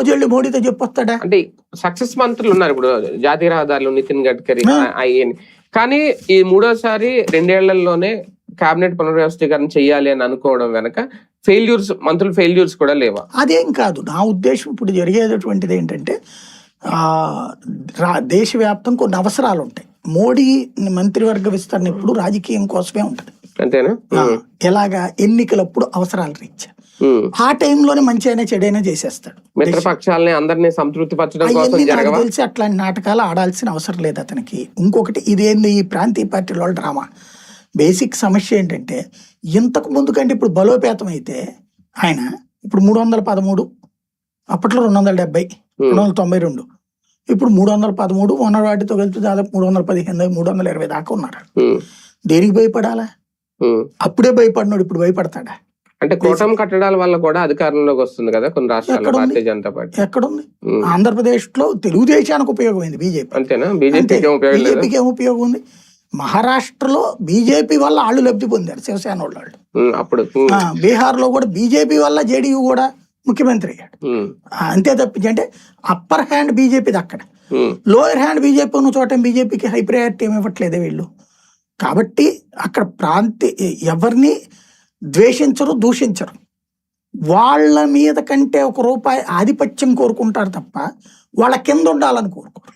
రోజు మోడీతో చెప్పొస్తాడా? అంటే సక్సెస్ మంత్రులు ఉన్నారు ఇప్పుడు, జాతీయ రహదారులు నితిన్ గడ్కరీ అయ్యని. కానీ ఈ మూడోసారి 2 ఏళ్లలోనే కేబినెట్ పునర్వ్యవస్థీకరణ చెయ్యాలి అని అనుకోవడం వెనక మంత్రులు ఫెయిల్యూర్స్ కూడా లేవా? అదేం కాదు. నా ఉద్దేశం ఇప్పుడు జరిగేటటువంటిది ఏంటంటే దేశవ్యాప్తం కొన్ని అవసరాలు ఉంటాయి. మోడీ మంత్రివర్గ విస్తరణ ఇప్పుడు రాజకీయం కోసమే ఉంటది. అంతేనా? ఎలాగా ఎన్నికలప్పుడు అవసరాలు రీత్యా ఆ టైంలోనే మంచి అయినా చెడైనా చేసేస్తాడు. మిత్రపక్షాలని అందరినీ సంతృప్తి పరచడం కోసం తెలిసి అట్లాంటి నాటకాలు ఆడాల్సిన అవసరం లేదు అతనికి. ఇంకొకటి ఇదేంది ఈ ప్రాంతీయ పార్టీల వాళ్ళ డ్రామా. బేసిక్ సమస్య ఏంటంటే ఇంతకు ముందు కంటే ఇప్పుడు బలోపేతం అయితే ఆయన ఇప్పుడు 313, అప్పట్లో 270, 292, ఇప్పుడు 313 మొన్న వాటితో కలిపి దాదాపు 315, 320 దాకా ఉన్నారు. దేనికి భయపడాలా? అప్పుడే భయపడినాడు, ఇప్పుడు భయపడతాడా? అంటే కూటమి కట్టడాల వల్ల కూడా అధికారంలోకి వస్తుంది కదా కొన్ని రాష్ట్రాల్లో భారతీయ జనతా పార్టీ. ఎక్కడుంది? ఆంధ్రప్రదేశ్ లో తెలుగుదేశానికి ఉపయోగమైంది బీజేపీ. అంతేనా? బీజేపీకి ఏం ఉపయోగం ఉంది? మహారాష్ట్రలో బీజేపీ వల్ల వాళ్ళు లబ్ధి పొందారు, శివసేన వాళ్ళు. అప్పుడు బీహార్ లో కూడా బీజేపీ వల్ల జేడీయూ కూడా ముఖ్యమంత్రి అయ్యాడు. అంతే తప్పించి అంటే అప్పర్ హ్యాండ్ బీజేపీది అక్కడ, లోయర్ హ్యాండ్ బీజేపీ ఉన్న చోట బీజేపీకి హై ప్రయారిటీ ఏమి ఇవ్వట్లేదే వీళ్ళు. కాబట్టి అక్కడ ఎవరిని ద్వేషించరు, దూషించరు. వాళ్ళ మీద కంటే 1 రూపాయి ఆధిపత్యం కోరుకుంటారు తప్ప వాళ్ళ కింద ఉండాలని కోరుకోరు.